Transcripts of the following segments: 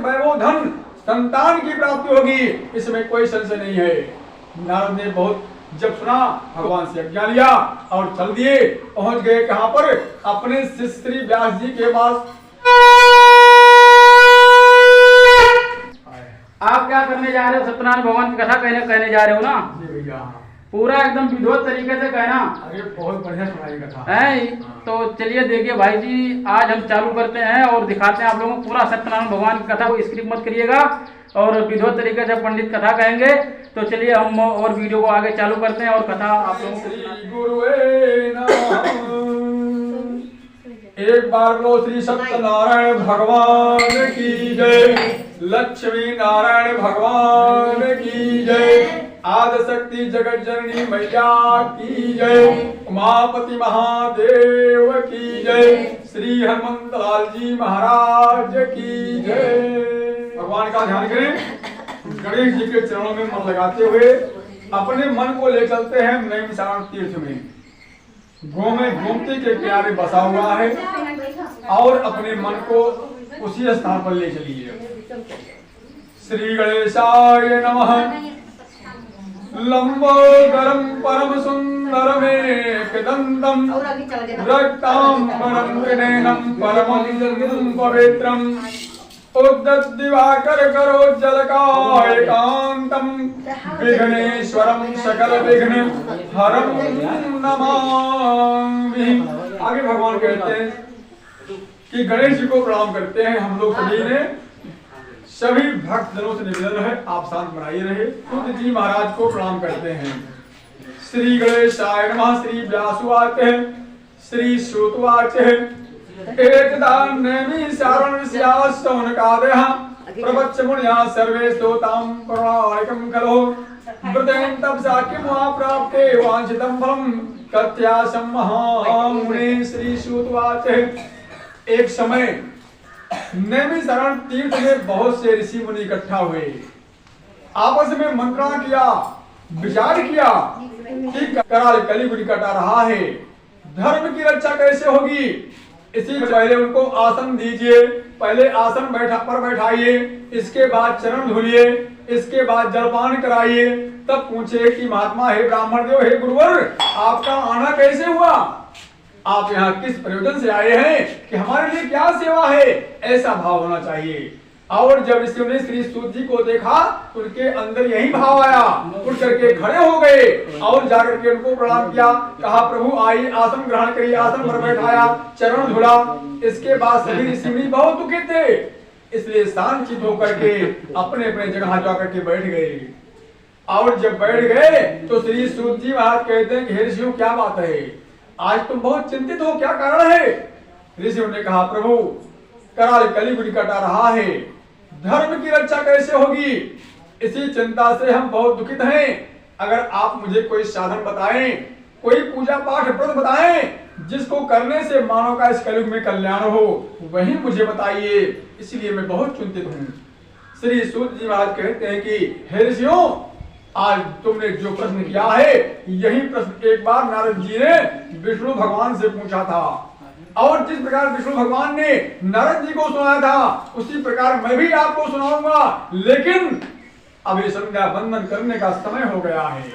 वैभव धन संतान की प्राप्ति होगी, इसमें कोई संशय नहीं है। नारद ने बहुत जब सुना भगवान से आज्ञा लिया और चल दिए। पहुंच गए कहां पर? अपने श्री व्यास जी के पास। आप क्या करने जा रहे हो? सत्यनारायण भगवान की कथा कहने जा रहे हो ना? जी भैया, पूरा एकदम विधिवत तरीके से कहना। अरे बहुत बढ़िया सुनाई कथा है। तो चलिए देखिए भाई जी, आज हम चालू करते हैं और दिखाते हैं आप लोगों को पूरा सत्यनारायण भगवान की कथा को। स्क्रिप्ट मत करिएगा और विधिवत तरीके से पंडित कथा कहेंगे। तो चलिए हम और वीडियो को आगे चालू करते हैं और कथा आप लोगों श्री गुरुवे नमः। एक बार बोलो श्री सत्यनारायण भगवान की जय, लक्ष्मी नारायण भगवान की जय, आदि शक्ति जगत जननी मैया की जय, उमापति महादेव की जय, श्री हनुमंत लाल जी महाराज की जय। भगवान का ध्यान करें। गणेश जी के चरणों में मन लगाते हुए अपने मन को ले चलते हैं नैमिषारण्य तीर्थ में। गो में गोमती के किनारे बसा हुआ है और अपने मन को उसी स्थान पर ले चलिए। श्री गणेशाय नमः। लंबोदरम परम सुंदरमेकदंतम रक्तांबरम विनयनम परमं पवित्रम उद्ददिवाकर करो जलकायकांतम विघ्नेश्वरम सकल विघ्न हरम नमामि। आगे भगवान कहते हैं कि गणेश जी को प्रणाम करते हैं हम लोग सभी ने। सभी भक्त जनों से निवेदन है आप शांत बनाए रहे। खुद जी महाराज को प्रणाम करते हैं। श्री गणेशाय नमः। श्री व्यासुवाच श्री श्रुतवाच एकदान नैमिषारण्य शौनकादयः प्रवच्च मुनिया सर्वे स्तोतां पौराणिकं खलु व्रतेन तपसा किं वा प्राप्ते वांछितं फलं कथ्यासं महामुने। श्री श्रुतवाच। एक समय नैमिषारण्य तीर्थ में बहुत से ऋषि मुनि इकट्ठा हुए। आपस में मंत्रणा किया, विचार किया कि कराल कलियुग कट रहा है, धर्म की रक्षा कैसे होगी। इसी पहले उनको आसन दीजिए, पहले आसन बैठाइए, इसके बाद चरण धुलिए, इसके बाद जलपान कराइए, तब पूछे कि महात्मा हे ब्राह्मण देव, हे गुरुवर, आपका आना कैसे हुआ? आप यहाँ किस प्रयोजन से आए हैं कि हमारे लिए क्या सेवा है? ऐसा भाव होना चाहिए। और जब ऋषियों ने श्री सूत जी को देखा तो उनके अंदर यही भाव आया, उठ करके खड़े हो गए और जाकर के उनको प्रणाम किया। कहा प्रभु आइए आसन ग्रहण करिए। आसन पर बैठाया, चरण धुला। इसके बाद सभी ऋषि मुनि बहुत दुखी थे, इसलिए शांत होकर के अपने अपने जगह जाकर के बैठ गए। और जब बैठ गए तो श्री सूत जी महाराज कहते हैं कि हे ऋषियों क्या बात है, आज तुम बहुत चिंतित हो, क्या कारण है? ऋषियों ने कहा प्रभु कराल कलियुग कट रहा है, धर्म की रक्षा कैसे होगी, इसी चिंता से हम बहुत दुखित हैं। अगर आप मुझे कोई साधन बताएं, कोई पूजा पाठ व्रत बताएं जिसको करने से मानव का इस कलयुग में कल्याण हो, वही मुझे बताइए, इसलिए मैं बहुत चिंतित हूँ। श्री सूत जी महाराज कहते हैं कि हे ऋषियों, आज तुमने जो प्रश्न किया है यही प्रश्न एक बार नारद जी ने विष्णु भगवान से पूछा था, और जिस प्रकार विष्णु भगवान ने नारद जी को सुनाया था उसी प्रकार मैं भी आपको सुनाऊंगा। लेकिन अभी संध्या बंदन करने का समय हो गया है,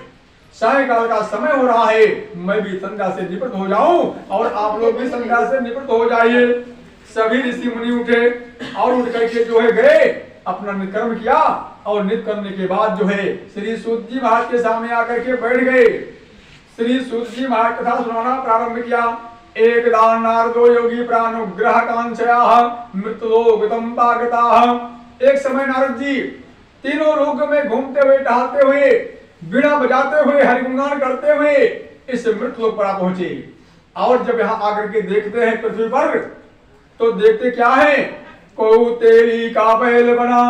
सायंकाल का समय हो रहा है, मैं भी संध्या से निवृत्त हो जाऊं और आप लोग भी संध्या से निवृत्त हो जाइए। सभी ऋषि मुनि उठे और उठ करके जो है गए, अपना नित्कर्म किया और नित्य करने के बाद जो है श्री सूत जी महाराज के सामने आकर के बैठ गए। श्री सूत जी महाराज कथा सुनाना प्रारंभ किया। एक दान नारदो योगी प्राणुग्रह कांक्षया मृत्युलोकतम पागताः। एक समय नारद जी तीनों लोक में घूमते हुए, टहलते हुए, बीड़ा बजाते हुए, हरिगुणगान करते हुए इस मृत्युलोक पर पहुंचे। और जब यहाँ आकर के देखते हैं पृथ्वी पर, तो देखते क्या है, कौतेली का बैल बना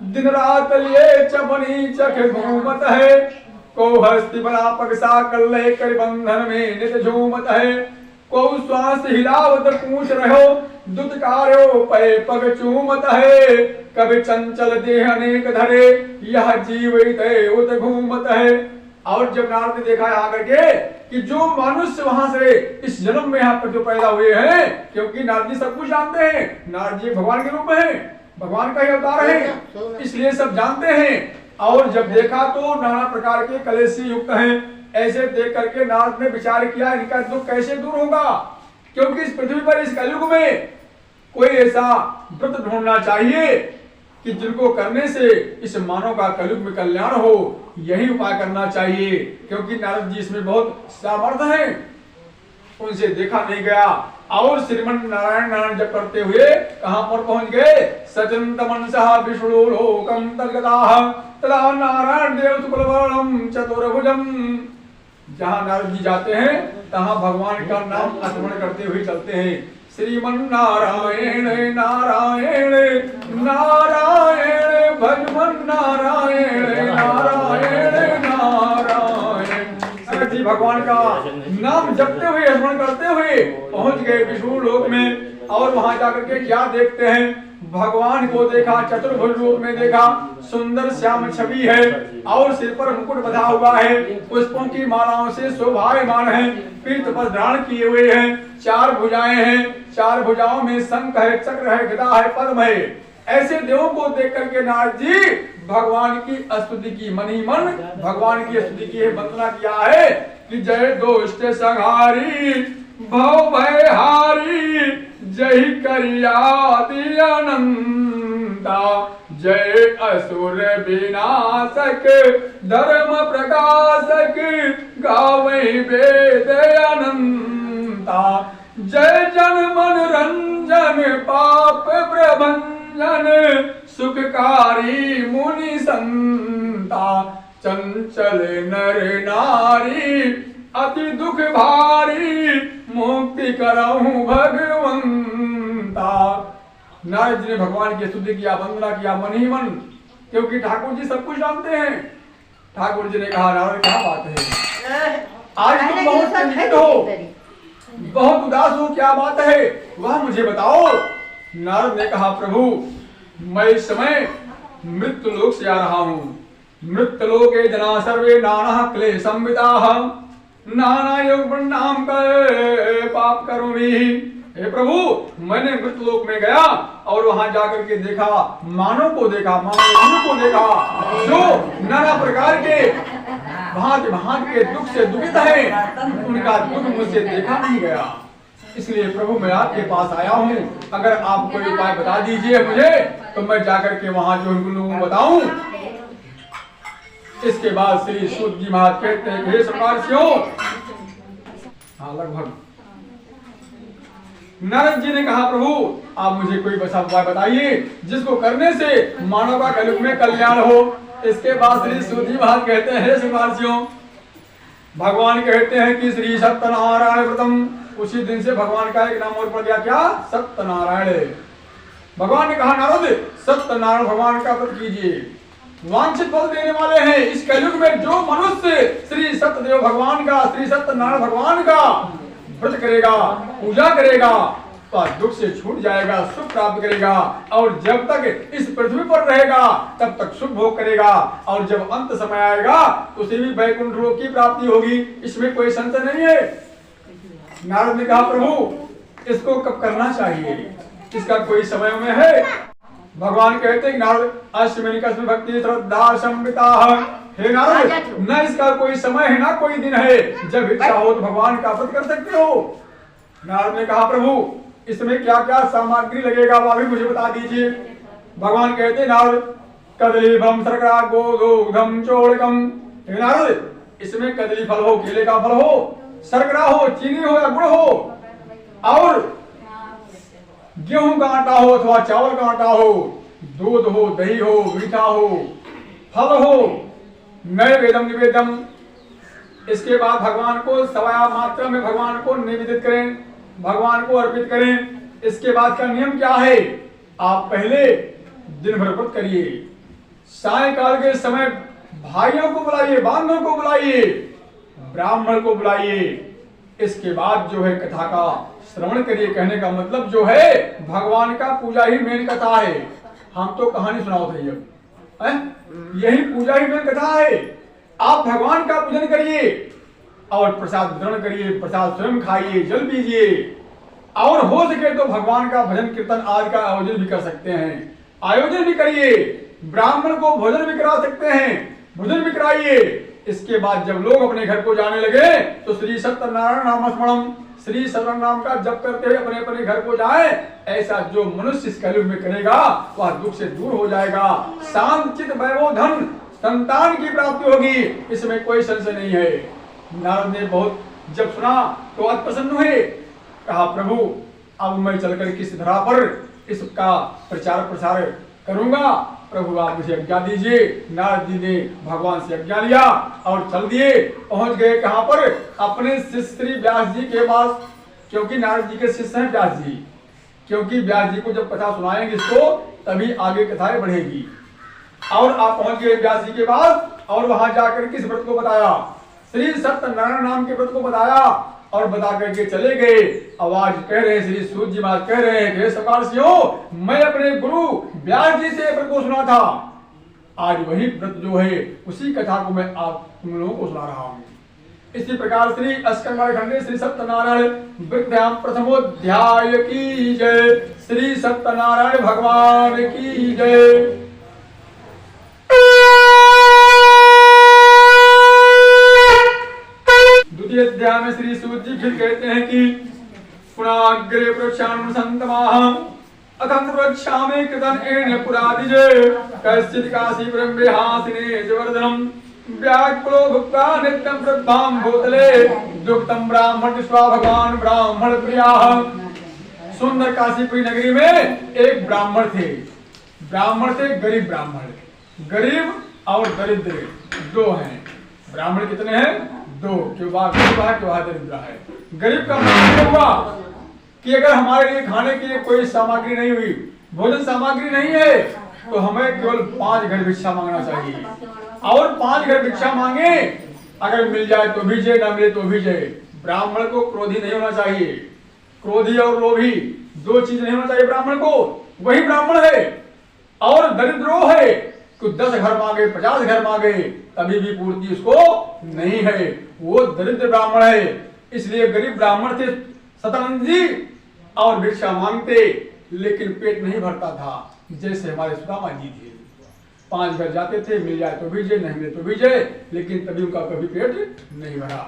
दिन रात लिए चपनी चख घूमत है, को हस्ती बना पगसा कल्ले कर बंधन में नित झूमत है, को श्वास हिलावत पूछ रहो दुतकारो पे पग चूमत है, कभी चंचल देह अनेक धरे यह जीवित उत घूमत है। और जब नारद ने देखा आकर के कि जो मनुष्य वहां से इस जन्म में यहाँ पर जो पैदा हुए हैं, क्योंकि नारद जी सब कुछ जानते हैं, नारद जी भगवान के रूप में हैं, भगवान का ही अवतार है, इसलिए सब जानते हैं। और जब देखा तो नाना प्रकार के कलेश से युक्त हैं। ऐसे देख करके नारद ने विचार किया इनका दुख कैसे दूर होगा, क्योंकि इस पृथ्वी पर इस कलयुग में कोई ऐसा व्रत ढूंढना चाहिए कि जिनको करने से इस मानव का कलयुग में कल्याण हो। यही उपाय करना चाहिए, क्योंकि नारद जी इसमें बहुत सामर्थ्य हैं। उनसे देखा नहीं गया और श्रीमन नारायण नारायण जप करते हुए कहां पर पहुंच गए? सचंत मनसः विष्णु लोकम तद्गताः तदा नारायण देव शुक्लवर्णम चतुर्भुजम। जहां नारद जी जाते हैं तहां भगवान का नाम स्मरण करते हुए चलते हैं। श्रीमन नारायण नारायण नारायण भगवन नारायण नारायण नारायण। जी भगवान का नाम जपते हुए स्मरण करते हुए पहुंच गए विष्णु लोक में। और वहां जाकर के क्या देखते हैं? भगवान को देखा, चतुर्भुज रूप में देखा, सुंदर श्याम छवि है और सिर पर मुकुट बंधा हुआ है, पुष्पों की मालाओं से शोभायमान है, पीठ पर धारण किए हुए हैं, 4 भुजाएं हैं, 4 भुजाओं में शंख है, चक्र है, गदा है, पद्म है। ऐसे देवों को देख करके नारद जी भगवान की स्तुति की, मन ही मन भगवान की स्तुति की, वंदना किया है कि जय दुष्ट संहारी भव भय हारी जय करियाति अनंता जय असुर विनाशक धर्म प्रकाशक गावै वेद अनंता जय जन मन रंजन पाप प्रभंजन सुखकारी मुनि संता चंचल नर नारी अति दुख भारी मुक्ति करहूं भगवंता। नारद जी ने भगवान की स्तुति किया, वंदना किया मन ही मन, क्योंकि ठाकुर जी सब कुछ जानते हैं। ठाकुर जी ने कहा नारद क्या बात है, आज तुम बहुत चिंतित हो, बहुत उदास हो, क्या बात है वह मुझे बताओ। नारद ने कहा प्रभु मैं इस समय मृत्यु लोक से आ रहा हूँ। मृत्यु लोके जना सर्वे नाना क्लेशम विदाः नाना योग प्रणाम कर पाप करोमि। हे प्रभु मैंने मृत्यु लोक में गया और वहां जाकर के देखा, मानव को देखा, मानव को देखा जो नाना प्रकार के भांति भांति के दुख से दुखित है, उनका दुख मुझसे देखा नहीं गया। इसलिए प्रभु मैं आपके पास आया हूँ, अगर आप कोई उपाय बता दीजिए मुझे तो मैं जाकर के वहां जो उन लोगों को बताऊं। इसके बाद श्री सूत जी महाराज कहते हैं हे सम्राटों, लगभग नारद जी ने कहा प्रभु आप मुझे कोई बसा उपाय बताइए जिसको करने से मानव का कलयुग में कल्याण हो। इसके बाद श्री सूत जी महाराज कहते हैं हे सम्राटों, भगवान कहते हैं कि श्री सत्यनारायण व्रतम, उसी दिन से भगवान का एक नाम और पड़ गया, क्या? सत्यनारायण। भगवान ने कहा नारद सत्यनारायण भगवान का व्रत कीजिए, वांछित फल देने वाले हैं। इस कलयुग में जो मनुष्य श्री सत्यदेव भगवान का, श्री सत्यनारायण भगवान का व्रत करेगा, पूजा करेगा, तो दुख से छूट जाएगा, सुख प्राप्त करेगा और जब तक इस पृथ्वी पर रहेगा तब तक सुख भोग करेगा और जब अंत समय आएगा तो उसे भी वैकुंठ लोक की प्राप्ति होगी, इसमें कोई संशय नहीं है। नारद ने कहा प्रभु इसको कब करना चाहिए, इसका कोई समय में है? भगवान कहते हैं नारद अश्विनी कस्म भक्ति श्रद्धा संविता। हे नारद न इसका कोई समय है ना कोई दिन है, जब इच्छा हो तो भगवान का व्रत कर सकते हो। नारद ने कहा प्रभु इसमें क्या क्या सामग्री लगेगा वह भी मुझे बता दीजिए। भगवान कहते नारद कदली फलम शर्करा गोदुग्धम चोड़कम। हे नारद इसमें कदली फल हो, केले का फल हो, शर्करा हो, चीनी हो या गुड़ हो, और गेहूं का आटा हो अथवा चावल का आटा हो, दूध हो, दही हो, मीठा हो, फल हो, नैवेद्यम निवेद्यम। इसके बाद भगवान को सवाया मात्रा में भगवान को निवेदित करें, भगवान को अर्पित करें। इसके बाद का नियम क्या है? आप पहले दिन भर व्रत करिए, सायंकाल के समय भाइयों को बुलाइए, बांधों को बुलाइए, ब्राह्मण को बुलाइए। इसके बाद जो है कथा का श्रवण करिए। कहने का मतलब जो है भगवान का पूजा ही मेन कथा है। हम तो कहानी सुनाओ थे यही पूजा ही मेन कथा है। आप भगवान का पूजन करिए और प्रसाद वितरण करिए, प्रसाद स्वयं खाइए, जल पीजिए और हो सके तो भगवान का भजन कीर्तन आदि का आयोजन भी कर सकते हैं। आयोजन भी करिए, ब्राह्मण को भोजन भी करा सकते हैं, भोजन भी कराइए। इसके बाद जब लोग अपने घर को जाने लगे तो श्री सत्यनारायण नाम स्मरणम, श्री सत्यनारायण नाम का जप करते हुए अपने अपने घर को जाए। ऐसा जो मनुष्य इस कलयुग में करेगा वह दुख से दूर हो जाएगा, शांत चित वैभव धन संतान की प्राप्ति होगी, इसमें कोई संशय नहीं है। नारद ने बहुत जब सुना तो अति प्रसन्न हुए, कहा प्रभु अब मैं चलकर किस धरा पर इसका प्रचार प्रसार करूंगा, प्रभु आप मुझे आज्ञा दीजिए। नारद जी ने भगवान से आज्ञा लिया और चल दिए। पहुंच गए कहां पर, अपने शिष्य श्री व्यास जी के पास, क्योंकि नारद जी के शिष्य हैं व्यास जी, क्योंकि व्यास जी को जब कथा सुनाएंगे इसको तभी आगे कथाएं बढ़ेगी। और आप पहुंच गए व्यास जी के पास और वहां जाकर किस व्रत को बताया, श्री सत्यनारायण नाम के व्रत को बताया और बता करके चले गए। आवाज कह रहे हैं, श्री सूत जी महाराज कह रहे हैं, सकार्षियों मैं अपने गुरु व्यास जी से व्रत को सुना था, आज वही व्रत जो है उसी कथा को मैं आप तुम लोगों को सुना रहा हूं। इसी प्रकार श्री अस्कंद खंडे श्री सत्यनारायण वृद्धाम प्रथमोध्याय की जय, श्री सत्यनारायण भगवान की जय। द्वितीय अध्याय में श्री सूत जी फिर कहते हैं कि पुनाग्रे वृक्षानुसंतमाहं अथं वृक्षामि कृतं एन पुरादिजे कश्चित् काशीपुरं विहासिने जवर्धनं व्याकुलो भुक्त्वा नित्यं प्रद्भां भूतले दुक्तं ब्राह्मण स्वा भगवान ब्राह्मण प्रियाः। सुंदर काशीपुरी नगरी में एक ब्राह्मण थे, गरीब ब्राह्मण, गरीब और दरिद्र दो हैं। ब्राह्मण कितने हैं? दो, क्यों दरिद्र है। गरीब का मतलब हुआ कि अगर हमारे लिए खाने के लिए कोई सामग्री नहीं हुई, भोजन सामग्री नहीं है, तो हमें केवल 5 घर भिक्षा मांगना चाहिए। और 5 घर भिक्षा मांगे, अगर मिल जाए तो भी जय, न मिले तो भी जय। ब्राह्मण को क्रोधी नहीं होना चाहिए, क्रोधी और लोभी 2 चीज नहीं होना चाहिए ब्राह्मण को, वही ब्राह्मण है। और दरिद्रो है कि 10 घर मांगे 50 घर मांगे तभी भी पूर्ति उसको नहीं है, वो दरिद्र ब्राह्मण है। इसलिए गरीब ब्राह्मण थे सतानंद जी और भिक्षा मांगते, लेकिन पेट नहीं भरता था। जैसे हमारे सुदामा जी थे, 5 घर जाते थे, मिल जाए तो भी जय, नहीं मिले तो भी जय, लेकिन तभी उनका कभी पेट नहीं भरा।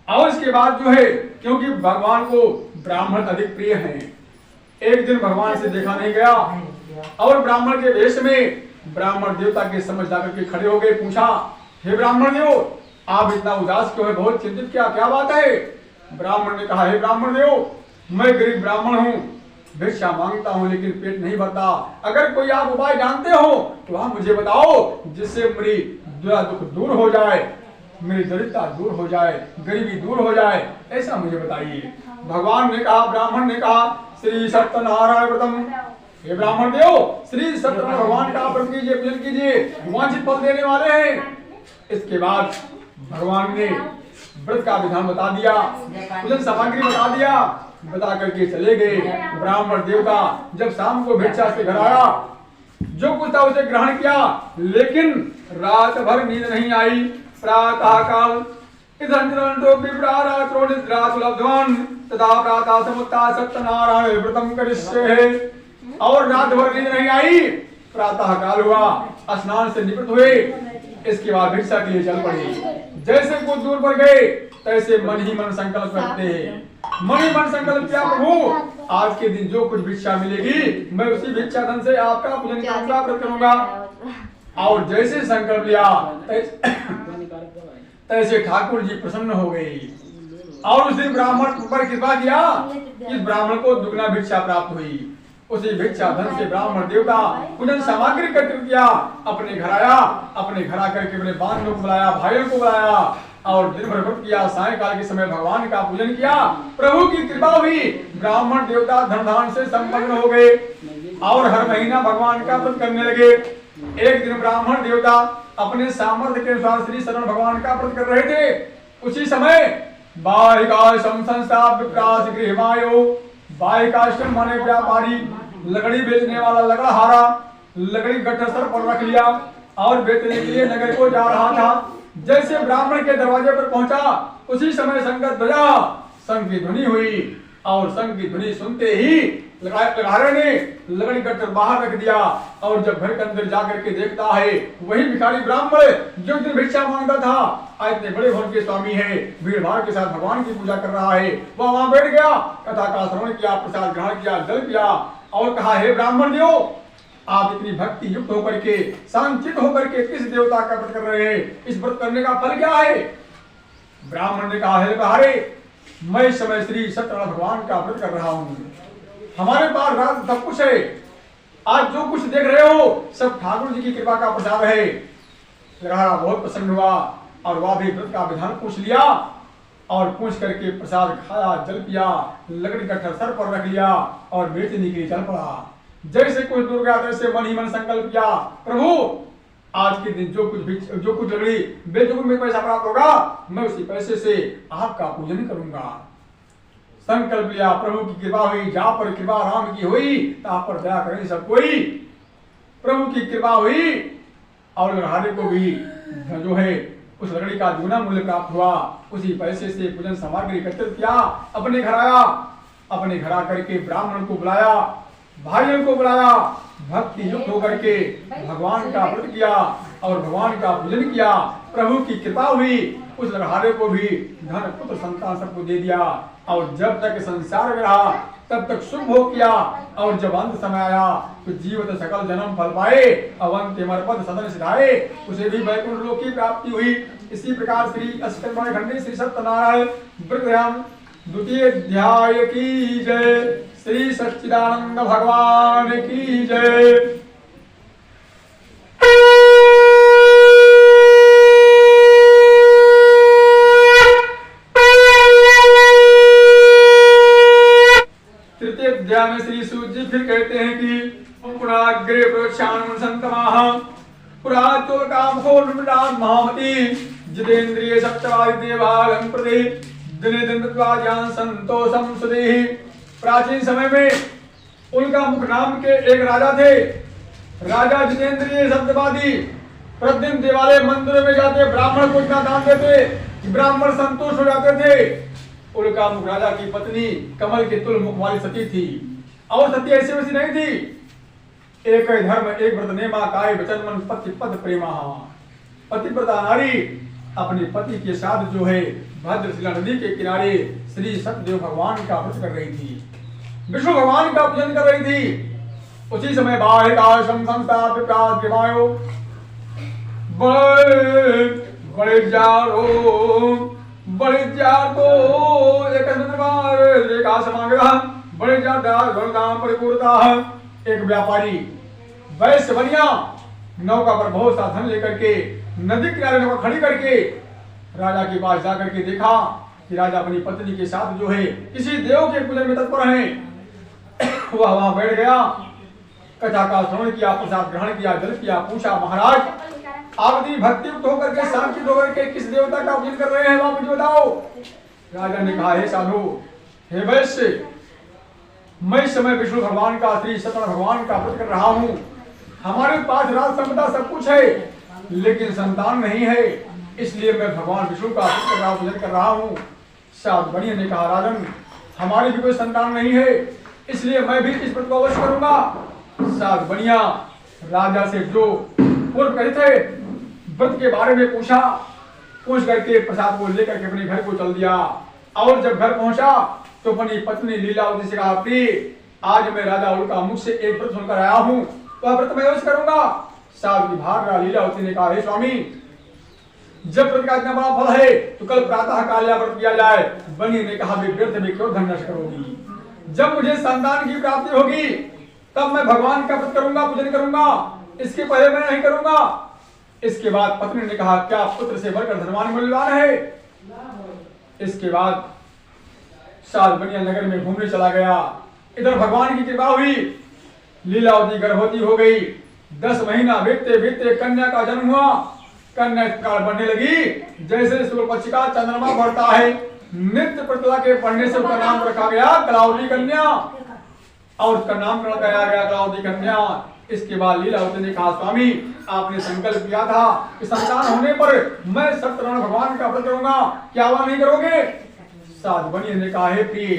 और इसके बाद जो है, क्योंकि भगवान को ब्राह्मण अधिक प्रिय हैं, एक दिन भगवान से देखा नहीं गया और ब्राह्मण के वेश में ब्राह्मण देवता के समझ जाकर के खड़े हो गए। पूछा, हे ब्राह्मण देव आप इतना उदास क्यों है, बहुत चिंतित क्या बात है? ब्राह्मण ने कहा, हे ब्राह्मण देव मैं गरीब ब्राह्मण हूँ, भिक्षा मांगता हूँ लेकिन पेट नहीं भरता। अगर कोई आप उपाय जानते हो तो आप मुझे बताओ, जिससे मेरी दुख दूर हो जाए, मेरी दरिद्रता दूर हो जाए, गरीबी दूर हो जाए, ऐसा मुझे बताइए। भगवान ने कहा, ब्राह्मण ने कहा, श्री सत्यनारायण व्रतम, हे ब्राह्मण देव श्री सत्यनारायण भगवान का व्रत कीजिए, पूजन कीजिए, वांछित फल देने वाले हैं। इसके बाद भगवान ने व्रत का विधान बता दिया, पूजन सामग्री बता दिया, बता करके चले गए। ब्राह्मण देवता जब शाम को भिक्षा से घर आया, जो कुछ था उसे ग्रहण किया, लेकिन रात भर नींद नहीं आई। प्रातः काल तथा प्रातः समुत्थाय सत्यनारायण व्रतम करिष्ये, और रात भर नींद नहीं आई। प्रातः काल हुआ, स्नान से निवृत्त हुए, इसके बाद भिक्षा के लिए चल पड़े। जैसे कुछ दूर पर गए तैसे मन ही मन संकल्प करते हैं। मन ही मन संकल्प किया, प्रभु आज के दिन जो कुछ भिक्षा मिलेगी मैं उसी भिक्षा धन से आपका पूजन करूंगा, व्रत करूंगा। और जैसे संकल्प लिया तैसे ठाकुर जी प्रसन्न हो गई और उस दिन ब्राह्मण पर कृपा किया, इस ब्राह्मण को दुगना भिक्षा प्राप्त हुई। उसी भिक्षा धन से ब्राह्मण देवता पूजन सामग्री एकत्रित किया, अपने घर आया, अपने घर आकर के अपने बांधवों को बुलाया, भाइयों को बुलाया और दिन भर व्रत किया। सायंकाल के समय भगवान का पूजन किया, प्रभु की कृपा हुई, ब्राह्मण देवता धन धान से संपन्न हो गए और हर महीना भगवान का व्रत करने लगे। एक दिन ब्राह्मण देवता अपने सामर्थ्य के अनुसार श्री शरण भगवान का व्रत कर रहे थे। उसी समय बाहिकाश्रम संस्था विप्रास गृहमायो, बाहिकाश्रम माने व्यापारी, लकड़ी बेचने वाला लकड़हारा लकड़ी गट्ठर सर पर रख लिया और बेचने के लिए नगर को जा रहा था। जैसे ब्राह्मण के दरवाजे पर पहुंचा, उसी समय संगत बजा, शंख की ध्वनि हुई और शंख की ध्वनि सुनते ही लकड़हारे ने लकड़ी कटकर बाहर रख दिया और जब घर के अंदर जाकर के देखता है वही भिखारी ब्राह्मण जो दिन भिक्षा मांगता था आज इतने बड़े भवन के स्वामी है, भीड़ भाड़ के साथ भगवान की पूजा कर रहा है। वह वहां बैठ गया, कथा का श्रवण किया, प्रसाद ग्रहण किया, जल पिया और कहा, हे ब्राह्मण देव, आप इतनी भक्ति युक्त होकर के शांतित होकर के किस देवता का व्रत कर रहे हैं? इस व्रत करने का फल क्या है? ब्राह्मण ने कहा, हे लकड़हारे, मैं इस समय श्री सत्यनारायण भगवान का व्रत कर रहा हूँ। हमारे पास रात सब कुछ है, आज जो कुछ देख रहे हो सब ठाकुर जी की कृपा का प्रसाद है। लकड़हारा बहुत प्रसन्न हुआ और वह भी व्रत का विधान पूछ लिया और पूछ करके प्रसाद खाया, जल पिया, लकड़ी का सर पर रख लिया और बेचने के लिए चल पड़ा। जैसे कुछ दूर गया तैसे मन ही मन संकल्प किया, प्रभु आज के दिन जो कुछ लकड़ी बेचूंगा मेरे पैसा प्राप्त होगा, मैं उसी पैसे से आपका पूजन करूंगा। संकल्प लिया, प्रभु की कृपा हुई, जहां पर कृपा राम की हुई तहां पर दया करें सब कोई। प्रभु की कृपा हुई और लकड़हारे को भी जो है उस लकड़ी का दुगना मूल्य प्राप्त हुआ। उसी पैसे से पूजन सामग्री एकत्रित किया, अपने घर आया, अपने घर आकर के ब्राह्मण को बुलाया, भाइयों को बुलाया, भक्ति युक्त होकर के भगवान का व्रत किया और भगवान का पूजन किया। प्रभु की कृपा हुई, उस लकड़हारे को भी धन पुत्र संतान सबको दे दिया और जब तक संसार में रहा तब तक शुभ भोग किया और जब अंत समय आया तो जीवित सकल जन्म फल पाए, अवंत मरपद सदन सिधाए, उसे भी वैकुंठ लोक की प्राप्ति हुई। इसी प्रकार श्री अष्टम खंडे श्री सत्यनारायण वृद्धयाम द्वितीय अध्याय की जय। श्री सच्चिदानंद भगवान की जय। तृतीय अध्याय में श्री सूत जी फिर कहते हैं कि पुराग्रे प्रोक्षान संतमाह पुरातुल कामो निर्मलान महामती जितेंद्रिय सप्तवादि देवालं प्रति दिने दिन ज्ञान संतोषम सुदेहि। प्राचीन समय में उनका मुख नाम के एक राजा थे। राजा जितेंद्रिय सत्यवादी प्रतिदिन देवालय मंदिरों में जाते, ब्राह्मण को इतना दान देते कि ब्राह्मण संतुष्ट हो जाते थे। उनका मुख राजा की पत्नी कमल के तुल मुख वाली सती थी और सती ऐसी वैसी नहीं थी। एक धर्म एक व्रत नेमा काय वचन मन पति पद प्रेमा। पतिव्रता नारी अपने पति के साथ जो है भद्रशिला नदी के किनारे श्री सत्यदेव भगवान का व्रत कर रही थी, विष्णु भगवान का पूजन कर रही थी। उसी समय बाह्य काशम संस्था विप्रात विमायो बड़े जार तो एक बड़े जार परिपूर्णता। एक व्यापारी वैश्य बनिया नौका पर बहुत सा धन लेकर के नदी किनारे नौका खड़ी करके राजा के पास जाकर के देखा कि राजा अपनी पत्नी के साथ जो है किसी देव के पूजन में तत्पर हैं। वह वहां बैठ गया, कथा का श्रवण किया, प्रसाद ग्रहण किया, जल किया, पूछा, महाराज आप इतनी भक्ति युक्त होकर के शांति होकर के किस देवता का पूजन कर रहे हैं, आप मुझे बताओ। राजा ने कहा, हे साधु, हे वैश्य, मैं इस समय विष्णु भगवान का श्री सत्यनारायण भगवान का व्रत कर रहा हूँ। हमारे पास राज संपदा सब कुछ है लेकिन संतान नहीं है, इसलिए मैं भगवान विष्णु का व्रत कर रहा हूँ, पूजन कर रहा हूँ। साध बढ़िया ने कहा, राजन हमारी भी कोई संतान नहीं है, इसलिए मैं भी इस व्रत को अवश्य करूंगा। साध बढ़िया राजा से जो पूर्व कहे थे व्रत के बारे में पूछ करके प्रसाद को लेकर के अपने घर को चल दिया और जब घर पहुंचा तो अपनी पत्नी लीलावती से कहा, प्रिय आज मैं राजा उनका मुख से एक व्रत सुनकर आया हूँ, तो व्रत मैं अवश्य करूंगा। साध विभाग लीलावती ने कहा, हे स्वामी, जब व्रत का इतना बड़ा फल है तो कल प्रातः काल व्रत किया जाए। बनी ने कहा, व्यर्थ में क्यों धन नष्ट करोगी, जब मुझे संतान की प्राप्ति होगी तब मैं भगवान का व्रत करूंगा, पूजन करूंगा, इसके पहले मैं नहीं करूंगा। इसके बाद पत्नी ने कहा, क्या पुत्र से बढ़कर धनवान मूल्यवान है। इसके बाद साल बनिया नगर में घूमने चला गया। इधर भगवान की कृपा हुई, लीलावती गर्भवती हो गई। 10 महीना बीतते बीतते कन्या का जन्म हुआ। कन्या काल बढ़ने लगी जैसे शुक्ल पक्ष का चंद्रमा बढ़ता है। नित्य प्रतिला के पढ़ने से उसका नाम रखा गया कलावती कन्या और उसका नामकरण कराया गया कलावती कन्या। इसके बाद लीलावती ने कहा, स्वामी आपने संकल्प किया था कि संतान होने पर मैं सत्यनारायण भगवान का व्रत करूंगा, क्या वह नहीं करोगे। साध बनिए ने कहा है प्रिय,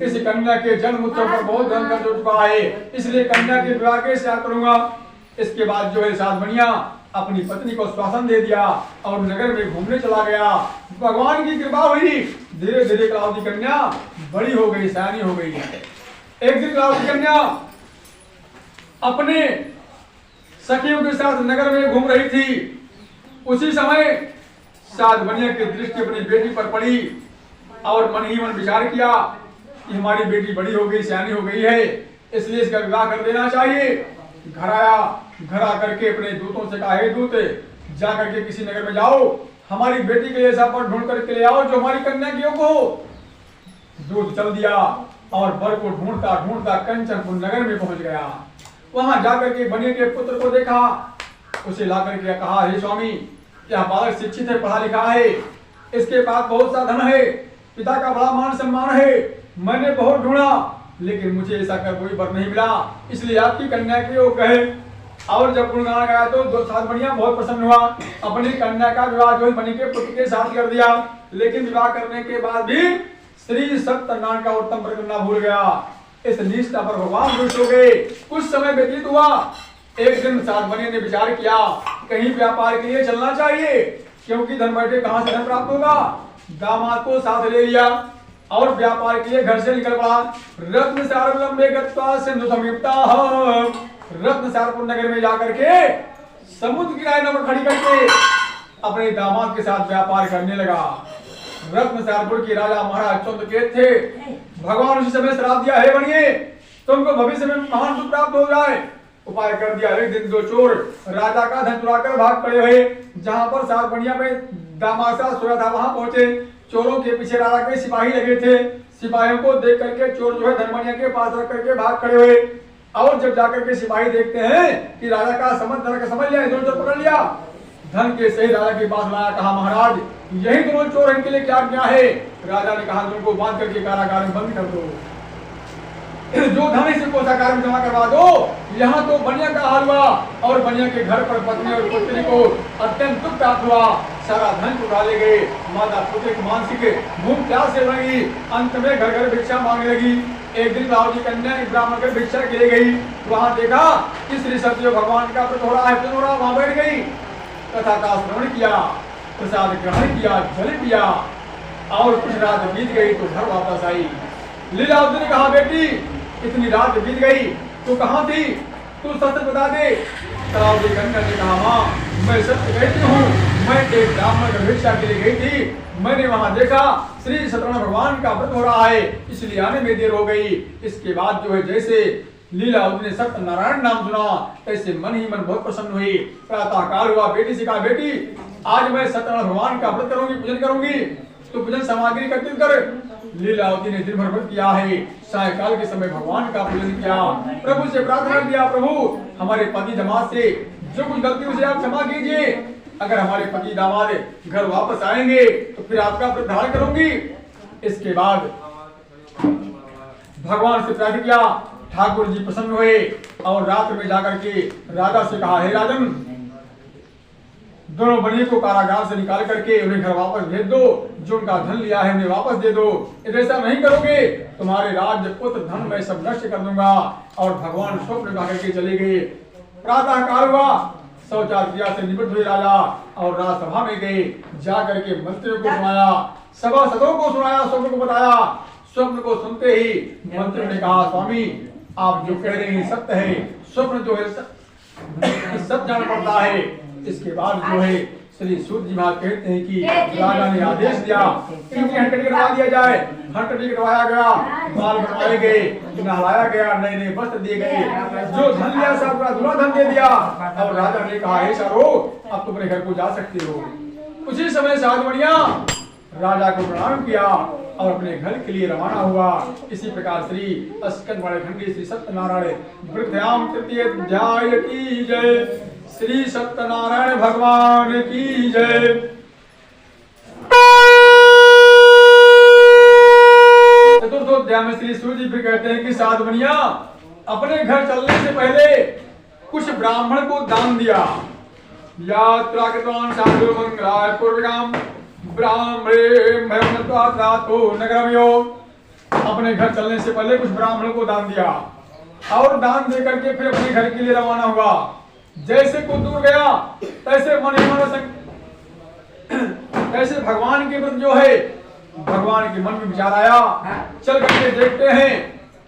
इस कन्या के जन्म उत्सव पर बहुत धन खर्च हो चुका है, इसलिए कन्या के विवाह कैसे याद करूंगा। इसके बाद जो है साध बनिया अपनी पत्नी को श्वासन दे दिया और नगर में घूमने चला गया। भगवान की कृपा हुई, धीरे धीरे कलावती कन्या बड़ी हो गई, सयानी हो गई। एक दिन कलावती कन्या अपने सखियों के साथ नगर में घूम रही थी। उसी समय साध बनिया की दृष्टि अपनी बेटी पर पड़ी और मन ही मन विचार किया कि हमारी बेटी बड़ी हो गई, सयानी हो गई है, इसलिए इसका विवाह कर देना चाहिए। घर आया, घर आकर के अपने दूतों से कहा, हे दूत, जा करके किसी नगर में जाओ, हमारी बेटी के लिए ऐसा वर ढूंढ करके ले आओ जो हमारी कन्या की योग्य हो। दूत चल दिया और वर को ढूंढता ढूंढता कंचनपुर नगर में पहुंच गया। वहां जाकर के बनिया के पुत्र को देखा, उसे ला करके कहा, हे स्वामी, क्या बालक शिक्षित है, पढ़ा लिखा है, इसके पास बहुत सा धन है, पिता का बड़ा मान सम्मान है, मैंने बहुत ढूंढा लेकिन मुझे ऐसा कर कोई वर नहीं मिला, इसलिए आपकी कन्या के योग्य है। और जब गुणगान गाया तो साध बनिया बहुत प्रसन्न हुआ, अपनी कन्या का विवाह जो बनी के पुत्र के साथ कर दिया। लेकिन विवाह करने के बाद भी श्री सत्यनारायण का उत्तम व्रत करना भूल गया। इस निष्ठा पर भगवान खुश हो गए। कुछ समय व्यतीत हुआ, एक दिन साध बनिया ने विचार किया कहीं व्यापार के लिए चलना चाहिए, क्योंकि धन बैठे कहां से धन प्राप्त होगा। दामाद को साथ ले लिया और व्यापार के लिए घर से निकल पड़ा। रत्न सारवलंबे गत्वा सिंधु समीपतः, रत्न सारपुर नगर में जाकर के समुद्र किनारे नौका खड़ी करके अपने दामाद के साथ व्यापार करने लगा। रत्न सारपुर के राजा महाराज चंद्रकेत थे। भगवान उसी समय श्राप दिया, हे बनिए, तुमको भविष्य में महान सुख प्राप्त हो जाए। उपाय कर दिया। एक दिन दो चोर राजा का धन चुराकर भाग पड़े हुए, जहां पर सात बनिया में दामाद साथ सोया था वहां पहुंचे। चोरों के पीछे राजा के सिपाही लगे थे। सिपाहियों को देख करके चोर जो है धनबनिया के पास रख करके भाग खड़े हुए। और जब जाकर के सिपाही देखते हैं कि राजा का समझ लिया, दोनों चोर पकड़ लिया, धन के सही राजा के पास लाया। कहा, महाराज, यही दोनों चोर, इनके लिए क्या आज्ञा है। राजा ने कहा, उनको बांध करके कारागार में बंद कर दो, जो धन इसे कोषागार में जमा करवा दो। यहाँ तो बनिया का हाल हुआ और बनिया के घर पर पत्नी और पुत्री को अत्यंत दुख प्राप्त हुआ। सारा धन चुरा ले गए। माता पुत्री की मानसिक भूख प्यास से लगी। अंत में घर घर भिक्षा मांगने लगी। एक दिन लाहौरी कन्या एक ब्राह्मण के भिक्षा के लिए गई। वहां देखा कि श्री सत्य भगवान का व्रत हो रहा है, तो वहां बैठ गई, कथा का श्रवण किया, प्रसाद ग्रहण किया, जल पिया और कुछ रात बीत गई तो घर वापस आई। लीलावती ने कहा, बेटी, इतनी रात बीत गई, तू कहाँ थी, तू सत्य बता दे। लाहौरी कन्या ने कहा, मां, मैं सत्य कहती हूँ, मैं एक ब्राह्मण की भिक्षा के लिए गई थी। मैंने वहां देखा श्री सत्यनारायण भगवान का व्रत हो रहा है, इसलिए आने में देर हो गई। इसके बाद जो है जैसे लीलावती ने सत्यनारायण नाम सुना, ऐसे मन ही मन बहुत प्रसन्न हुई। प्रातः काल हुआ, बेटी से कहा, बेटी, आज मैं सत्यनारायण भगवान का व्रत करूंगी, पूजन करूंगी, तो पूजन सामग्री एकत्रित कर। लीलावती ने दिन भर व्रत किया है। सायकाल के समय भगवान का पूजन किया, प्रभु से प्रार्थना किया, प्रभु, हमारे पति दामाद से जो कुछ गलती उसे आप क्षमा कीजिए। अगर हमारे पति दामाद घर वापस आएंगे तो फिर आपका व्रत धारण करूंगी। इसके बाद भगवान से प्रार्थना किया। ठाकुर जी प्रसन्न हुए और रात में जाकर के राजा से कहा, हे राजन, दोनों बनिए को कारागार से निकाल करके उन्हें घर वापस भेज दो, जो उनका धन लिया है उन्हें वापस दे दो। यदि ऐसा नहीं करोगे तुम्हारे राज्य पुत्र धन मैं सब नष्ट कर दूंगा। और भगवान स्वप्न में करके चले गए। प्रातः काल हुआ, शौचार क्रिया से निवृत्त हुए राजा और राजसभा में गए। जा करके मंत्रियों को सुनाया, सभासदों को सुनाया, स्वप्न को बताया। स्वप्न को सुनते ही मंत्री ने कहा, स्वामी, आप जो कह रहे हैं सत्य है, स्वप्न जो है सब जान पड़ता है। इसके बाद जो है श्री सूर्य जी महाराज कहते हैं कि राजा ने आदेश दिया कि इनकी हटकटी करवा दिया जाए। हटकटी करवाया गया, बाल बनवाए गए, नहलाया गया, नए नए वस्त्र दिए गए, जो धन लिया सब पूरा दूल्हा धन दे दिया। और राजा ने कहा, हे सारो, अब तुम अपने घर को जा सकते हो। उसी समय सात बनिया राजा को प्रणाम किया और अपने घर के लिए रवाना हुआ। इसी प्रकार श्री अस्कंद खंडी श्री सत्यनारायण वृद्धाम तृतीय अध्याय की जय। श्री सत्यनारायण भगवान की जय। चतुर्थोध्याय में श्री सूर्य जी फिर कहते हैं कि सात बनिया अपने घर चलने से पहले कुछ ब्राह्मण को दान दिया। यात्रा कृतवान साधु मंगलाय पूर्वकाम ब्राह्मणे भयमत्वातो नगरमयो, अपने घर चलने से पहले कुछ ब्राह्मणों को दान दिया और दान दे करके फिर अपने घर के लिए रवाना हुआ। जैसे कुछ दूर गया तैसे मन ही मन तैसे भगवान के प्रति जो है भगवान के मन में विचार आया। चल करके देखते हैं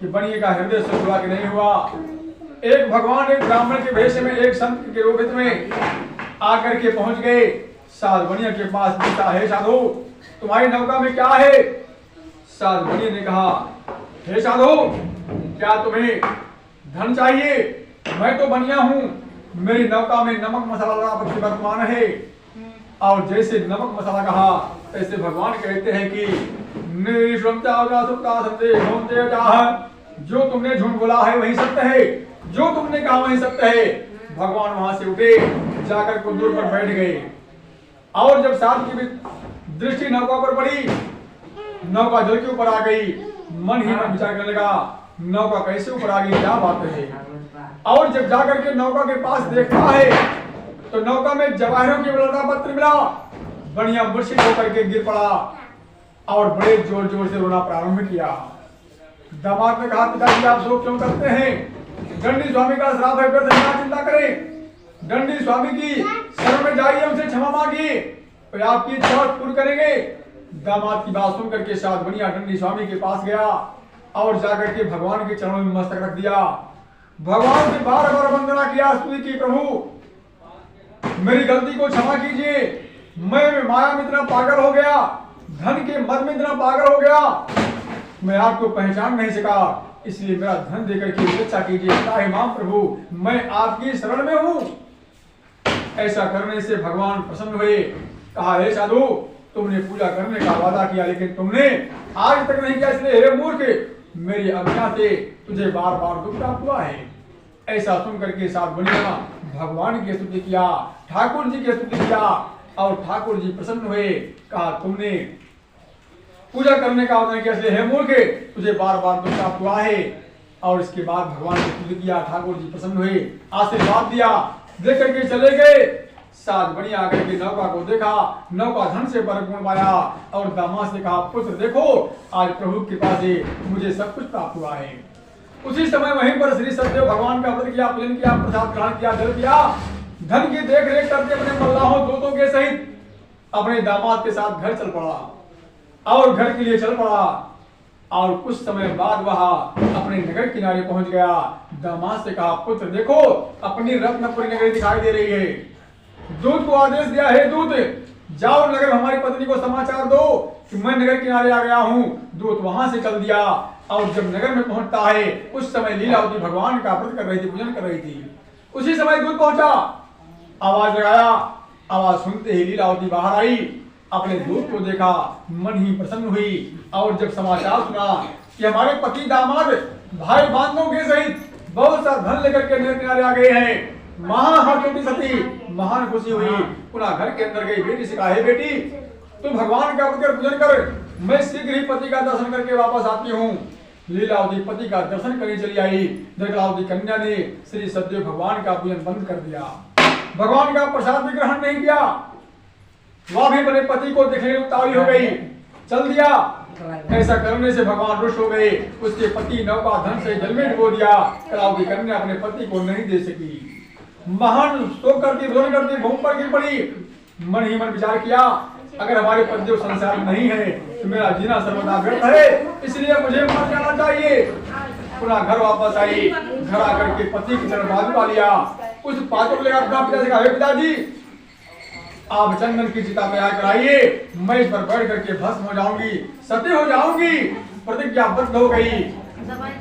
कि बनिए का हृदय से हुआ कि नहीं हुआ। एक भगवान एक ब्राह्मण के भेष में एक संत के रोहित में आकर के पहुंच गए। साध बनिया के पास पूछा, हे साधु तुम्हारी नौका में क्या है? साध बनिया ने कहा, हे साधु क्या तुम्हें धन चाहिए? मैं तो बनिया हूँ, मेरी नौका में नमक मसाला वर्तमान है। और जैसे नमक मसाला कहा ऐसे भगवान कहते हैं कि जो तुमने झूठ बोला है वही सत्य है, जो तुमने कहा वही सत्य है। भगवान वहां से उठे, जाकर कुछ दूर पर बैठ गए और जब साथ की दृष्टि नौका पर पड़ी, नौका जल के ऊपर आ गई। मन ही मन विचार करने लगा, नौका कैसे ऊपर आ गई, क्या बात है। और जब जाकर के नौका के पास देखता है तो नौका में जवाहरों की बलता पत्र मिला। बढ़िया मूर्छित होकर के गिर पड़ा और बड़े जोर जोर से रोना प्रारंभ किया। दामाद ने कहा, पिताजी आप शोक क्यों करते हैं? दंडी स्वामी का श्राप है, व्यर्थ ना चिंता करें। दंडी स्वामी की शरण में जाइए, उनसे क्षमा मांगिए, तो आपकी इच्छा पूर्ण करेंगे। दामाद की बात सुन करके साध बनिया दंडी स्वामी के पास गया और जाकर के भगवान के चरणों में मस्तक रख दिया। भगवान से बार बार वंदना किया, स्तुति की, प्रभु मेरी गलती को क्षमा कीजिए, मैं माया में इतना पागल हो गया, धन के मद में इतना पागल हो गया, मैं आपको पहचान नहीं सका, इसलिए मेरा धन देकर के रक्षा कीजिए। हे मां प्रभु मैं आपकी शरण में हूं। ऐसा करने से भगवान प्रसन्न हुए। कहा, हे साधु तुमने पूजा करने का वादा किया लेकिन तुमने आज तक नहीं किया, इसलिए हे मूर्ख मेरी अज्ञा से तुझे बार बार दुख प्राप्त हुआ है। ऐसा सुन करके साध बनिया भगवान की स्तुति किया, ठाकुर जी की स्तुति किया और ठाकुर जी प्रसन्न हुए। कहा, तुमने पूजा करने का वादा किया, हे मूर्ख तुझे बार बार दुख प्राप्त हुआ है। और इसके बाद भगवान की स्तुति किया, ठाकुर जी प्रसन्न हुए, आशीर्वाद दिया, देख करके चले गए। साध बनिया आकर के नौका को देखा, नौका धन से परिपूर्ण पाया और दामाद से कहा, पुत्र देखो आज प्रभु की कृपा से मुझे सब कुछ प्राप्त हुआ है। उसी समय वहीं पर श्री सत्यदेव भगवान का व्रत किया, पूजन किया, प्रसाद ग्रहण किया, जल किया, धन की देख रेख करके अपने मल्लाहों दूतों के सहित अपने दामाद के साथ घर चल पड़ा और घर के लिए चल पड़ा। और कुछ समय बाद वह अपने नगर किनारे पहुंच गया। दामाद से कहा, पुत्र देखो अपनी रत्नपुरी नगरी दिखाई दे रही है। दूत को आदेश दिया, हे दूत जाओ नगर हमारी पत्नी को समाचार दो कि मैं नगर किनारे आ गया हूँ। दूत वहां से चल दिया और जब नगर में पहुंचता है उस समय लीलावती भगवान का व्रत कर रही थी, पूजन कर रही थी। उसी समय दूत पहुंचा, आवाज लगाया, आवाज सुनते ही लीलावती बाहर आई, अपने दूत को देखा, मन ही प्रसन्न हुई। और जब समाचार सुना कि हमारे पति दामाद भाई बंधुओं के सहित बहुत सा धन लेकर के नगर किनारे आ गए हैं, महाहर्षों सती महान खुशी हुई। पुनः घर के अंदर गई, बेटी से कहा, हे बेटी तुम भगवान का व्रत पूजन कर, मैं शीघ्र ही पति का दर्शन करके वापस आती हूँ। लीलावती पति का दर्शन करने चली आई। लीलावती कन्या ने श्री सत्यदेव भगवान का पूजन बंद कर दिया, भगवान का प्रसाद भी ग्रहण नहीं किया। वह भी अपने पति को देखने उतावली हो गई, चल दिया। ऐसा करने से भगवान रुष्ट हो गए, उसके पति नौका धन से जल में डुबो दिया। लीलावती कन्या अपने पति को नहीं दे सकी, महान शोक करती रोने करती भूमि पर गिर पड़ी। मन ही मन विचार किया, अगर हमारे पति संसार में नहीं है तो मेरा जीना सर्वदा व्यर्थ है, इसलिए मुझे मर जाना चाहिए। पुनः घर वापस आई, घर आकर के पति की चरण बाजू पा लिया। उस पात्र को लेकर अपना पिता से कहा, पिताजी आप चंदन की चिता तैयार कराइए, मैं इस पर बैठ करके भस्म हो जाऊंगी, सती हो जाऊंगी। प्रतिज्ञा बद्ध हो गई।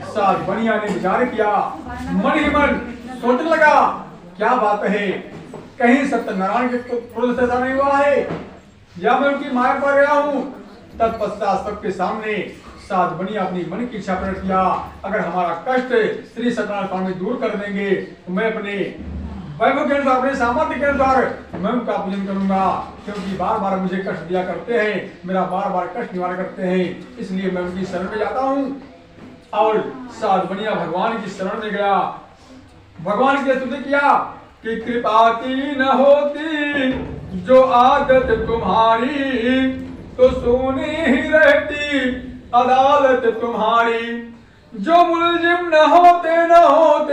साध बनिया ने विचार किया, मन ही मन सोचने लगा, क्या बात है, कहीं सत्यनारायण के क्रोध से ऐसा नहीं हुआ है या मैं उनकी माया पर गया हूँ। तत्पश्चात सबके सामने साध बनिया अपनी मन की इच्छा प्रकट किया, अगर हमारा कष्ट श्री सत्यनारायण स्वामी दूर कर देंगे तो मैं अपने वैभव के अनुसार, अपने सामर्थ्य के अनुसार मैं उनका पूजन करूंगा, क्योंकि बार बार मुझे कष्ट दिया करते हैं, मेरा बार बार कष्ट निवारण करते हैं, इसलिए मैं उनकी शरण में जाता हूँ। और साध बनिया भगवान की शरण में गया, भगवान की स्तुति किया कि कृपा की न होती जो आदत तुम्हारी तो सोनी ही रहती अदालत तुम्हारी। जो मुलजिम न होते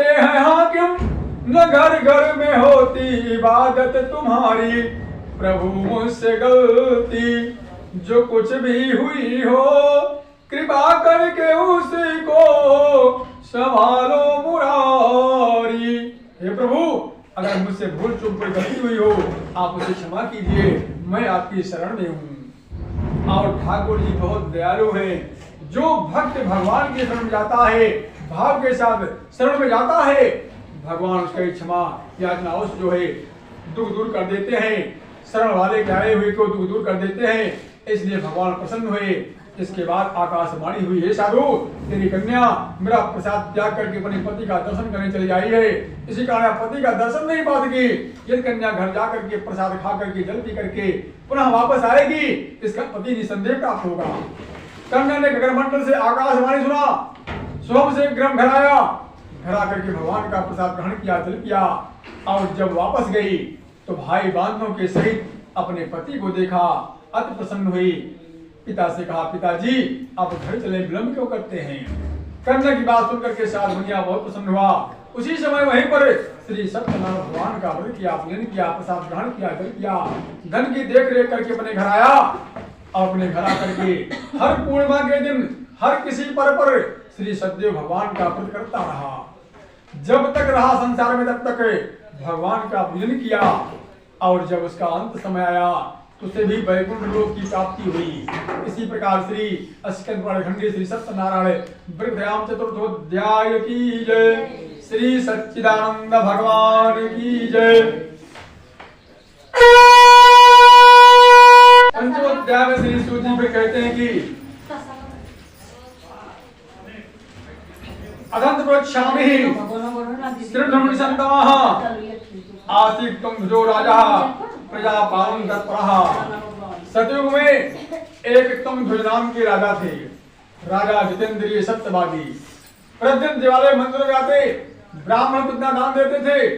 हैं हाकिम, न घर घर में होती इबादत तुम्हारी। प्रभु मुझसे गलती जो कुछ भी हुई हो, कृपा करके उसी को संभालो मुरारी। हे प्रभु, अगर मुझसे भूल चूक कोई गलती हुई हो, आप उसे क्षमा कीजिए, मैं आपकी शरण में हूँ। और ठाकुर जी बहुत दयालु है। जो भक्त भगवान की शरण में जाता है, भाव के साथ शरण में जाता है, भगवान उसकी क्षमा याचना जो है दुख दूर कर देते हैं। शरण वाले के आए हुए को दुख दूर कर देते हैं। इसलिए भगवान प्रसन्न हुए। इसके बाद आकाशवाणी हुई, हे साधु, तेरी कन्या मेरा प्रसाद त्याग करके अपने पति का दर्शन करने चली आई है। इसी कारण पति का दर्शन नहीं पा सकी। यदि कन्या घर जा करके प्रसाद खा करके जल पी करके पुनः वापस आएगी, इसका पति निसंदेह प्राप्त होगा। कन्या ने गगनमंडल से आकाशवाणी सुना, स्वयं से ग्रह घर आया, घर आकर के भगवान का प्रसाद ग्रहण किया, जल किया। और जब वापस गई तो भाई बंधुओं के सहित अपने पति को देखा, अति प्रसन्न हुई। पिता से कहा, पिताजी आप घर चले, विलंब क्यों करते हैं? कन्या की बात सुनकर के साथ मुनिया बहुत प्रसन्न हुआ। उसी समय वहीं पर श्री सत्यनारायण भगवान का व्रत किया, पूजन किया, प्रसाद ग्रहण किया, जल किया। धन की देख रेख करके अपने घर आया और अपने घर आकर के हर पूर्णिमा के दिन हर किसी पर श्री सत्यदेव भगवान का व्रत करता रहा। जब तक रहा संसार में तब तक भगवान का पूजन किया। और जब उसका अंत समय आया तो उसे भी वैकुंठ लोक की प्राप्ति हुई। इसी प्रकार श्री अस्कंद खंडी श्री सत्यनारायण वृद्धयाम चतुर्थोध्याय की जय। श्री सच्चिदानंद भगवान की जय। पंचमोध्याय में श्री सूजी पे कहते हैं कि अदंत प्रोक्षामि श्रीब्रह्मण्य संतमः आसीत् तुम जो राजा प्रजा पालन तत्परः। सतयुग में एक तुम ध्वज नाम के राजा थे। राजा जितेंद्रिय सत्यवादी, प्रतिदिन दिवाले मंदिर में आते, ब्राह्मण को इतना दान देते थे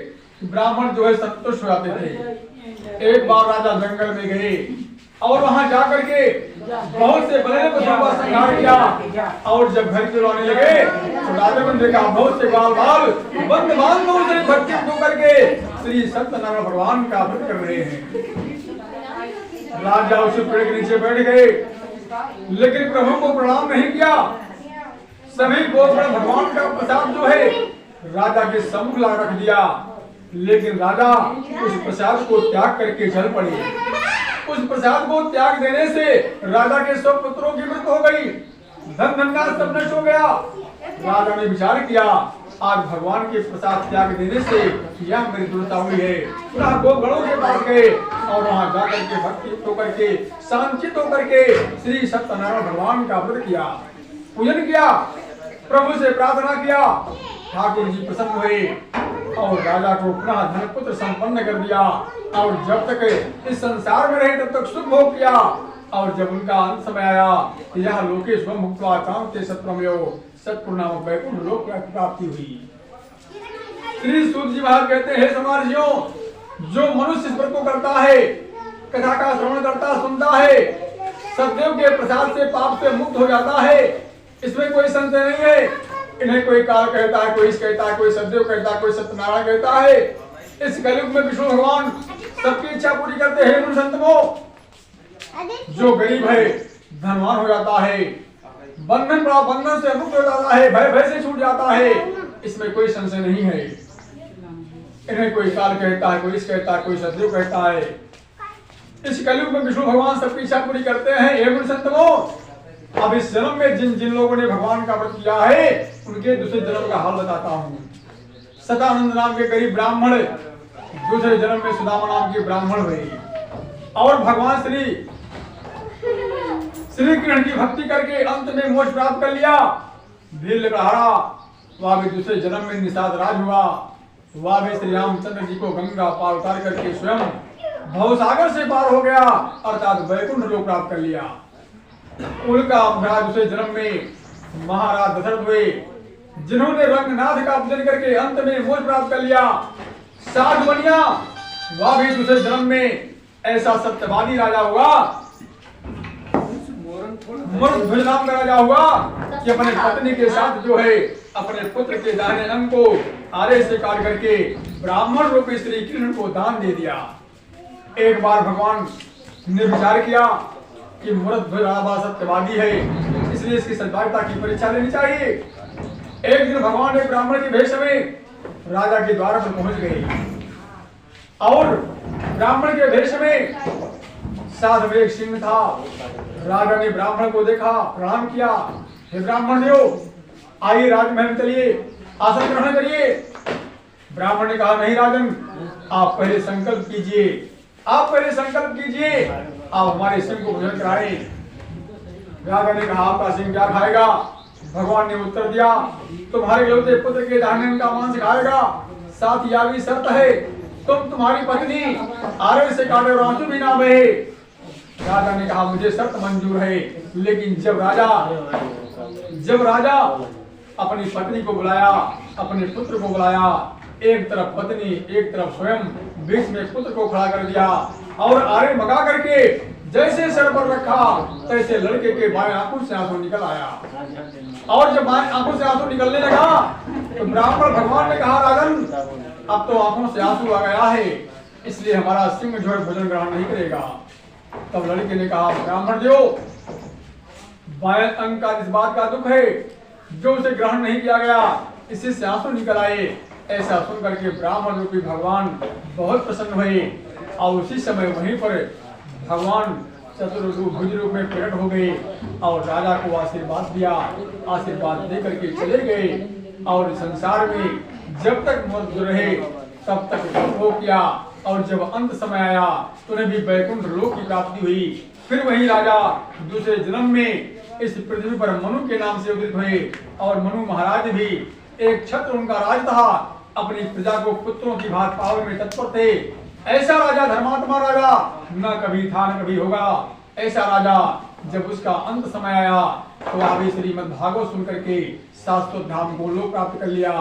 कि ब्राह्मण जो है संतुष्ट हो जाते थे। एक बार राजा जंगल में गए और वहां जाकर के बहुत से बड़े पशुओं का संहार किया। और जब घर की आने लगे तो राजा ने देखा बहुत से बाल बंद बांधों से भक्ति करके श्री सत्यनारायण भगवान का व्रत कर रहे हैं। राजा उस पेड़ के नीचे बैठ गए, लेकिन प्रभु को प्रणाम नहीं किया। सभी गोत्र भगवान का प्रसाद जो है राजा के सम्मुख ला रख दिया, लेकिन राजा उस प्रसाद को त्याग करके चल पड़े। उस प्रसाद को त्याग देने से राजा के सब पुत्रों की मृत्यु हो गई, धन धन्ना सब नष्ट हो गया। राजा ने विचार किया, आज भगवान के प्रसाद त्याग देने से यह मेरी दुर्दशा हुई है। पुनः गोगणों के पास गए और वहां जाकर के भक्ति होकर के शांतित होकर के श्री सत्यनारायण भगवान का व्रत किया, पूजन किया, प्रभु से प्रार्थना किया। ठाकुर जी प्रसन्न हुए और राजा को पुनः धन पुत्र संपन्न कर दिया। और जब तक इस संसार में रहे तब तक सुख भोग किया। और जब उनका अंत समय आया तो यह लोकेश मुक्त्वा कांते सत्रमयो सत्पुर नामक वैकुंठ लोक की प्राप्ति हुई। श्री सूत जी महाराज कहते हैं, समार्जियों, जो मनुष्य इस व्रत को करता है, कथा का श्रवण करता सुनता है, सतदेव के प्रसाद से पाप से मुक्त हो जाता है। इसमें कोई संशय नहीं है। इन्हें कोई काल कहता है, कोई इस कहता है, कोई सतदेव कहता है, कोई सत्यनारायण कहता है। इस कलयुग में विष्णु भगवान सबकी इच्छा पूरी करते हैं। संतों, जो गरीब है धनवान हो जाता है, बंधन से मुक्त हो जाता है, भय से छूट जाता है। इसमें कोई संशय नहीं है। इन्हें कोई काल कहता है, कोई इस कहता है, कोई सतदेव कहता है। इस कलयुग में विष्णु भगवान सबकी इच्छा पूरी करते हैं। हे संतों, अब इस जन्म में जिन लोगों ने भगवान का व्रत किया है उनके दूसरे जन्म का हाल बताता हूँ। सतानंद नाम के गरीब ब्राह्मण दूसरे जन्म में सुदामा नाम के ब्राह्मण हुए और भगवान श्री कृष्ण की भक्ति करके अंत में मोक्ष प्राप्त कर लिया। भील प्रहारा वह भी दूसरे जन्म में निषाद राज हुआ। वह भी श्री रामचंद्र जी को गंगा पार उतार करके स्वयं भवसागर से पार हो गया, अर्थात वैकुंठ लोक प्राप्त कर लिया। उनका महाराज दूसरे जन्म में महाराज दशरथ हुए, जिन्होंने रंगनाथ का पूजन करके अंत में मोक्ष प्राप्त कर लिया। साधु बनिया वह भी दूसरे जन्म में ऐसा सत्यवादी राजा होगा, मूर्ख नाम का राजा होगा कि अपने पत्नी के साथ जो है अपने पुत्र के दाहिने अंग को आरे से काट करके ब्राह्मण रूपी श्री कृष्ण को दान दे दिया। एक बार भगवान ने विचार किया कि मूर्ख राजा सत्यवादी है, इसलिए इसकी सत्यवादिता की परीक्षा लेनी चाहिए। एक दिन भगवान एक ब्राह्मण के भेष में राजा के द्वार पर पहुंच गए और ब्राह्मण के भेष में साथ में एक सिंह था। राजा ने ब्राह्मण को देखा, प्रणाम किया, हे ब्राह्मण देव, आइए राजमहल में चलिए, आसन ग्रहण करिए। ब्राह्मण ने कहा, नहीं राजन, आप पहले संकल्प कीजिए, आप पहले संकल्प कीजिए, आप हमारे सिंह को भोजन कराएं। राजा ने कहा, आपका सिंह क्या खाएगा? भगवान ने उत्तर दिया, तुम्हारे इकलौते पुत्र के दाहिने का मांस खाएगा, साथ ही यह भी शर्त है तुम्हारी पत्नी आरे से काटे और आंसू भी ना बहे। राजा ने कहा, मुझे शर्त मंजूर है, लेकिन जब राजा अपनी पत्नी को बुलाया, अपने पुत्र को बुलाया, एक तरफ पत्नी एक तरफ स्वयं, बीच में पुत्र को खड़ा कर दिया और आरे मगा करके जैसे सर पर रखा तैसे लड़के के बाएं आंखों से आंसू निकल आया। और जब बाएं आंखों से आंसू निकलने लगा तो ब्राह्मण भगवान ने कहा, राजन, अब तो आंखों से आंसू आ गया है, इसलिए हमारा सिंह जो है भोजन ग्रहण नहीं करेगा। तब लड़के ने कहा, ब्राह्मण देव, बाएं अंग का इस बात का दुख है जो उसे ग्रहण नहीं किया गया, इसी से आंसू निकल आए। ऐसा सुन करके ब्राह्मण रूपी भगवान बहुत प्रसन्न हुए और उसी समय वहीं पर भगवान चतुर्भुज रूप में प्रकट हो गए और राजा को आशीर्वाद दिया। आशीर्वाद दे करके चले गए और संसार में जब तक मौजूद रहे तब तक भोग किया और जब अंत समय आया तो उन्हें भी वैकुंठ लोक की प्राप्ति हुई। फिर वही राजा दूसरे जन्म में इस पृथ्वी पर मनु के नाम से उदित हुए और मनु महाराज भी एक छत्र उनका राज था, अपनी प्रजा को पुत्रों की भांति पालने में तत्पर थे। ऐसा राजा धर्मात्मा राजा न कभी था न कभी होगा। ऐसा राजा जब उसका अंत समय आया तो आगे श्रीमद् भागवत सुन करके शाश्वत धाम को लोक प्राप्त कर लिया।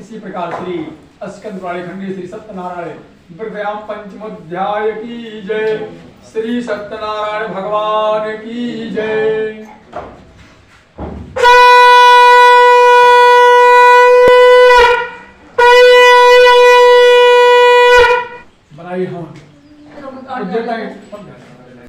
इसी प्रकार श्री अस्कंद पुराण खंडी श्री सत्यनारायण वृद्धाम पंचमोध्याय की जय। श्री सत्यनारायण भगवान की जय।